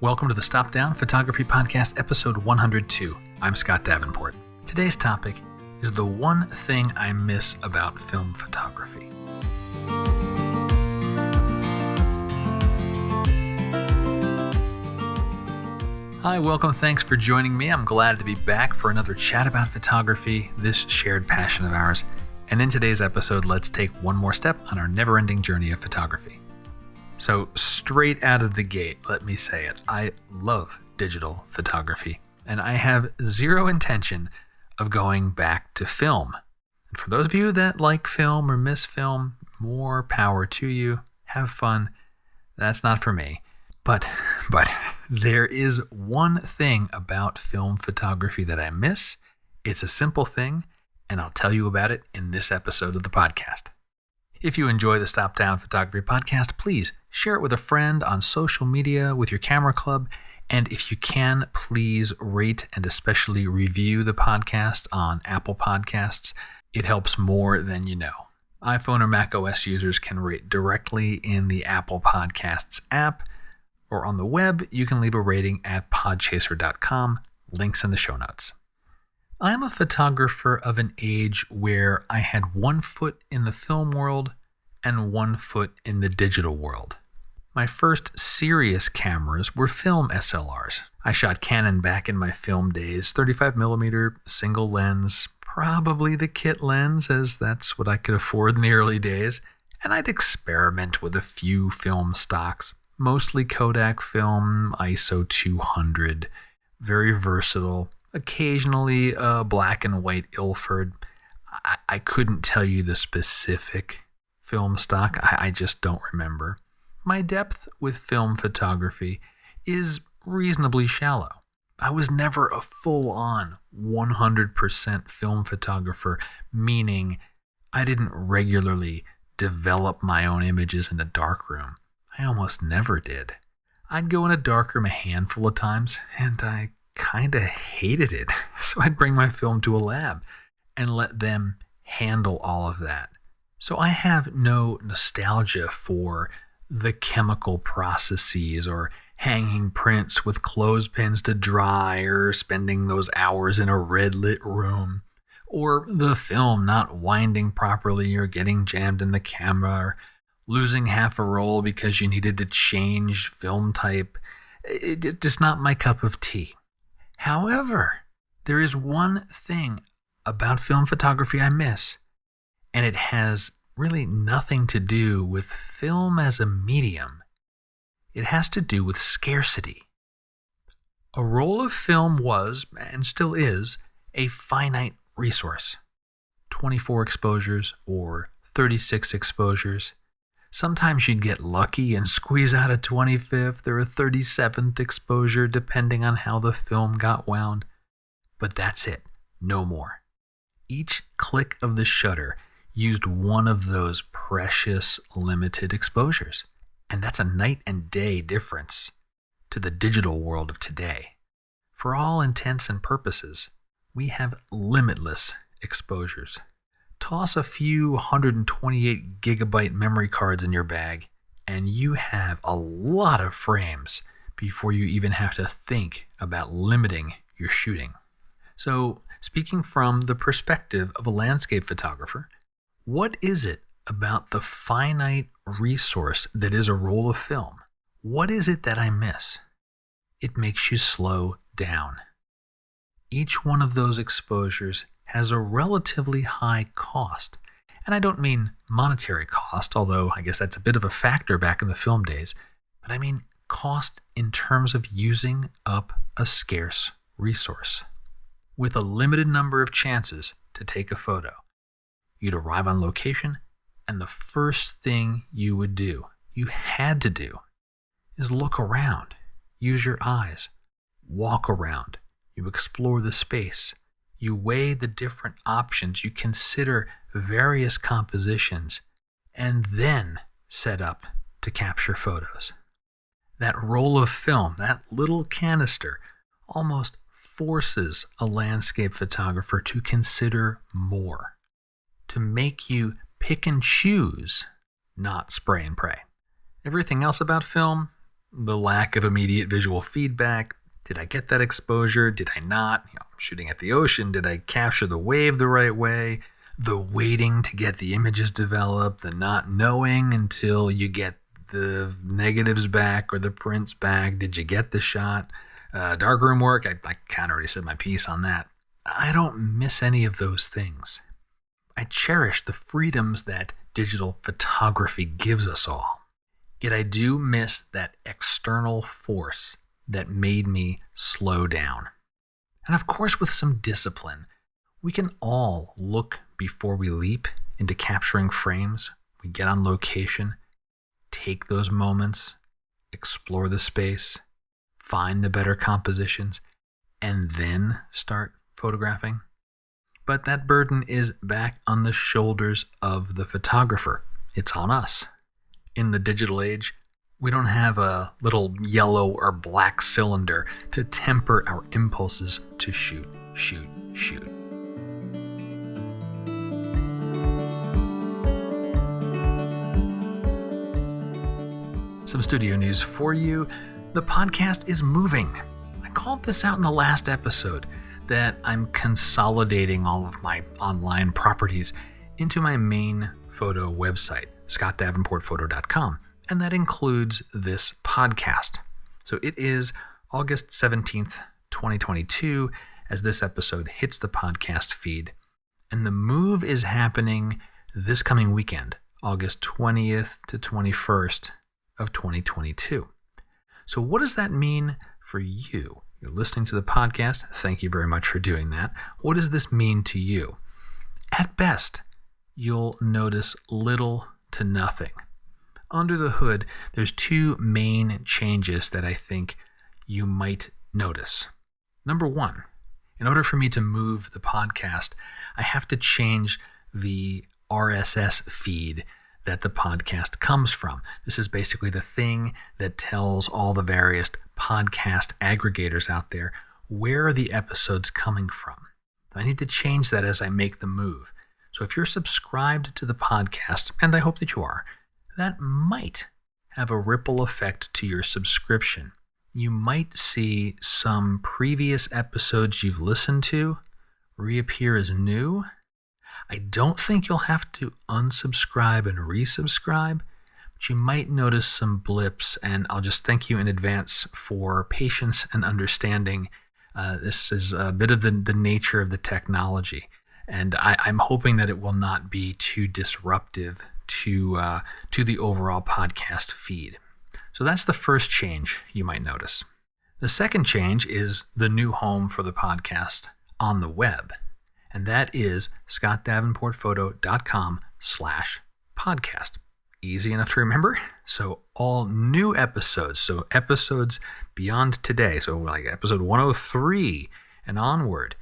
Welcome to the Stop Down Photography Podcast, episode 102. I'm Scott Davenport. Today's topic is the one thing I miss about film photography. Hi, welcome. Thanks for joining me. I'm glad to be back for another chat about photography, this shared passion of ours. And in today's episode, let's take one more step on our never-ending journey of photography. So straight out of the gate, let me say it, I love digital photography, and I have zero intention of going back to film. And for those of you that like film or miss film, more power to you. Have fun. That's not for me. But there is one thing about film photography that I miss. It's a simple thing, and I'll tell you about it in this episode of the podcast. If you enjoy the Stop Down Photography Podcast, please share it with a friend on social media, with your camera club, and if you can, please rate and especially review the podcast on Apple Podcasts. It helps more than you know. iPhone or Mac OS users can rate directly in the Apple Podcasts app, or on the web, you can leave a rating at podchaser.com. Links in the show notes. I'm a photographer of an age where I had 1 foot in the film world and 1 foot in the digital world. My first serious cameras were film SLRs. I shot Canon back in my film days, 35mm single lens, probably the kit lens, as that's what I could afford in the early days, and I'd experiment with a few film stocks, mostly Kodak film, ISO 200, very versatile. Occasionally black and white Ilford. I couldn't tell you the specific film stock. I just don't remember. My depth with film photography is reasonably shallow. I was never a full-on 100% film photographer, meaning I didn't regularly develop my own images in a darkroom. I almost never did. I'd go in a darkroom a handful of times, and I kind of hated it. So I'd bring my film to a lab and let them handle all of that. So I have no nostalgia for the chemical processes or hanging prints with clothespins to dry or spending those hours in a red lit room, or the film not winding properly or getting jammed in the camera, or losing half a roll because you needed to change film type. It's just not my cup of tea. However, there is one thing about film photography I miss, and it has really nothing to do with film as a medium. It has to do with scarcity. A roll of film was, and still is, a finite resource. 24 exposures or 36 exposures. Sometimes you'd get lucky and squeeze out a 25th or a 37th exposure depending on how the film got wound. But that's it, no more. Each click of the shutter used one of those precious limited exposures. And that's a night and day difference to the digital world of today. For all intents and purposes, we have limitless exposures. Toss a few 128 gigabyte memory cards in your bag, and you have a lot of frames before you even have to think about limiting your shooting. So, speaking from the perspective of a landscape photographer, what is it about the finite resource that is a roll of film? What is it that I miss? It makes you slow down. Each one of those exposures has a relatively high cost. And I don't mean monetary cost, although I guess that's a bit of a factor back in the film days, but I mean cost in terms of using up a scarce resource. With a limited number of chances to take a photo, you'd arrive on location, and the first thing you would do, you had to do, is look around, use your eyes, walk around, you explore the space. You weigh the different options, you consider various compositions, and then set up to capture photos. That roll of film, that little canister, almost forces a landscape photographer to consider more, to make you pick and choose, not spray and pray. Everything else about film, the lack of immediate visual feedback. Did I get that exposure? Did I not? Shooting at the ocean, did I capture the wave the right way? The waiting to get the images developed, the not knowing until you get the negatives back or the prints back. Did you get the shot? Darkroom work, I kind of already said my piece on that. I don't miss any of those things. I cherish the freedoms that digital photography gives us all. Yet I do miss that external force that made me slow down. And of course, with some discipline, we can all look before we leap into capturing frames. We get on location, take those moments, explore the space, find the better compositions, and then start photographing. But that burden is back on the shoulders of the photographer. It's on us. In the digital age, we don't have a little yellow or black cylinder to temper our impulses to shoot, shoot, shoot. Some studio news for you. The podcast is moving. I called this out in the last episode that I'm consolidating all of my online properties into my main photo website, scottdavenportphoto.com. And that includes this podcast. So it is August 17th, 2022, as this episode hits the podcast feed. And the move is happening this coming weekend, August 20th to 21st of 2022. So what does that mean for you? You're listening to the podcast. Thank you very much for doing that. What does this mean to you? At best, you'll notice little to nothing. Under the hood, there's two main changes that I think you might notice. Number one, in order for me to move the podcast, I have to change the RSS feed that the podcast comes from. This is basically the thing that tells all the various podcast aggregators out there where are the episodes coming from. I need to change that as I make the move. So if you're subscribed to the podcast, and I hope that you are, that might have a ripple effect to your subscription. You might see some previous episodes you've listened to reappear as new. I don't think you'll have to unsubscribe and resubscribe, but you might notice some blips, and I'll just thank you in advance for patience and understanding. This is a bit of the nature of the technology, and I'm hoping that it will not be too disruptive to the overall podcast feed. So that's the first change you might notice. The second change is the new home for the podcast on the web, and that is scottdavenportphoto.com/podcast. Easy enough to remember. So all new episodes, so episodes beyond today, so like episode 103 and onward,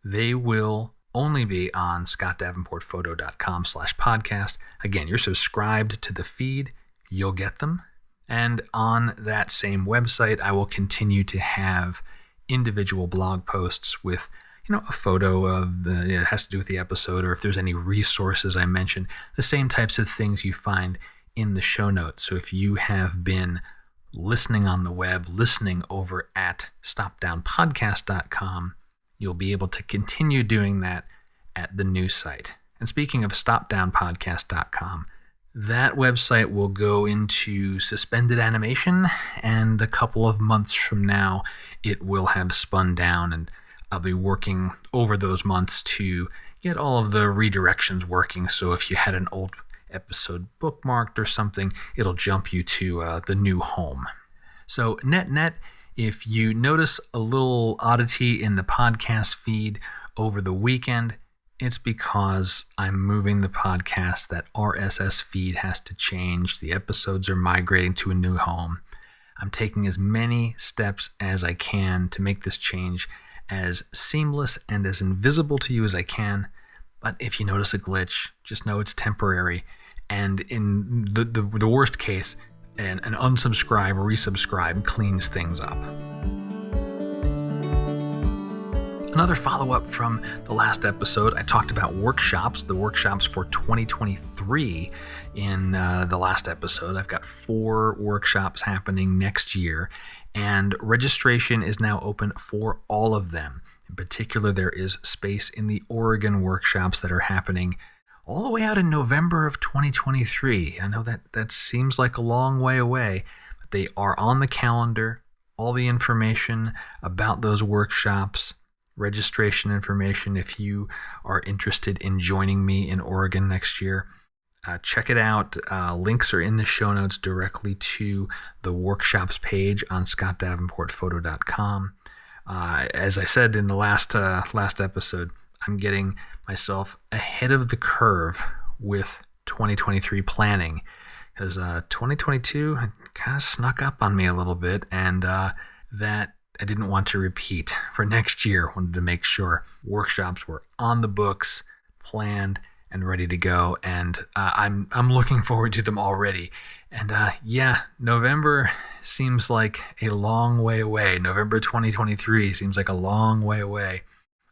they will only be on scottdavenportphoto.com/podcast. Again, you're subscribed to the feed, you'll get them. And on that same website, I will continue to have individual blog posts with, a photo of it has to do with the episode, or if there's any resources I mentioned, the same types of things you find in the show notes. So if you have been listening on the web, listening over at stopdownpodcast.com, you'll be able to continue doing that at the new site. And speaking of stopdownpodcast.com, that website will go into suspended animation, and a couple of months from now, it will have spun down, and I'll be working over those months to get all of the redirections working. So if you had an old episode bookmarked or something, it'll jump you to the new home. So net, if you notice a little oddity in the podcast feed over the weekend, it's because I'm moving the podcast. That RSS feed has to change. The episodes are migrating to a new home. I'm taking as many steps as I can to make this change as seamless and as invisible to you as I can. But if you notice a glitch, just know it's temporary. And in the worst case, an unsubscribe or resubscribe cleans things up. Another follow-up from the last episode, I talked about workshops, the workshops for 2023 in the last episode. I've got 4 workshops happening next year, and registration is now open for all of them. In particular, there is space in the Oregon workshops that are happening all the way out in November of 2023. I know that seems like a long way away, but they are on the calendar. All the information about those workshops, registration information, if you are interested in joining me in Oregon next year, check it out. Links are in the show notes directly to the workshops page on scottdavenportphoto.com. As I said in the last episode, I'm getting myself ahead of the curve with 2023 planning, because 2022 kind of snuck up on me a little bit, and that I didn't want to repeat for next year. Wanted to make sure workshops were on the books, planned, and ready to go. And I'm looking forward to them already. And November seems like a long way away. November 2023 seems like a long way away.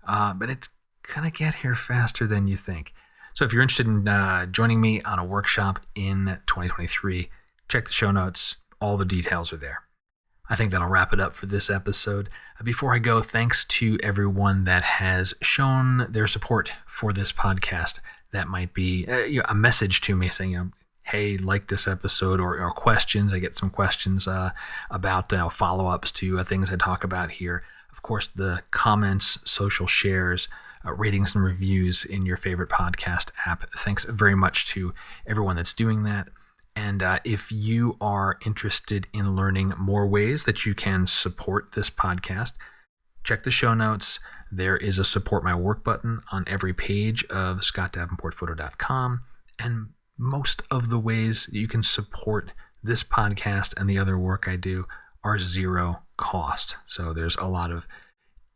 But it's gonna get here faster than you think. So if you're interested in joining me on a workshop in 2023, check the show notes. All the details are there. I think that'll wrap it up for this episode. Before I go, thanks to everyone that has shown their support for this podcast. That might be a message to me saying, hey, like this episode, or questions. I get some questions about follow-ups to things I talk about here. Of course, the comments, social shares, ratings and reviews in your favorite podcast app. Thanks very much to everyone that's doing that. And if you are interested in learning more ways that you can support this podcast, check the show notes. There is a support my work button on every page of scottdavenportphoto.com. And most of the ways you can support this podcast and the other work I do are zero cost. So there's a lot of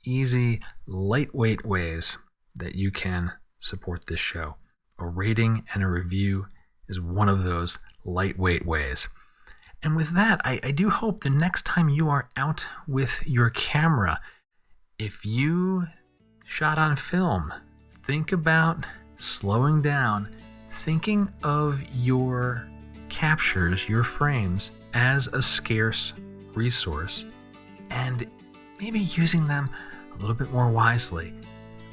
easy, lightweight ways that you can support this show. A rating and a review is one of those lightweight ways. And with that, I do hope the next time you are out with your camera, if you shot on film, think about slowing down, thinking of your captures, your frames, as a scarce resource, and maybe using them a little bit more wisely.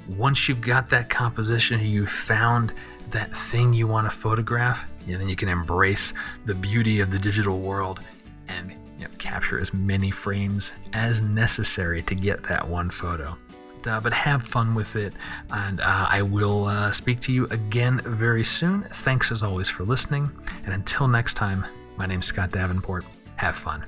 Once you've got that composition, you've found that thing you want to photograph, then you can embrace the beauty of the digital world and capture as many frames as necessary to get that one photo. But have fun with it, and I will speak to you again very soon. Thanks as always for listening, and until next time, my name's Scott Davenport. Have fun.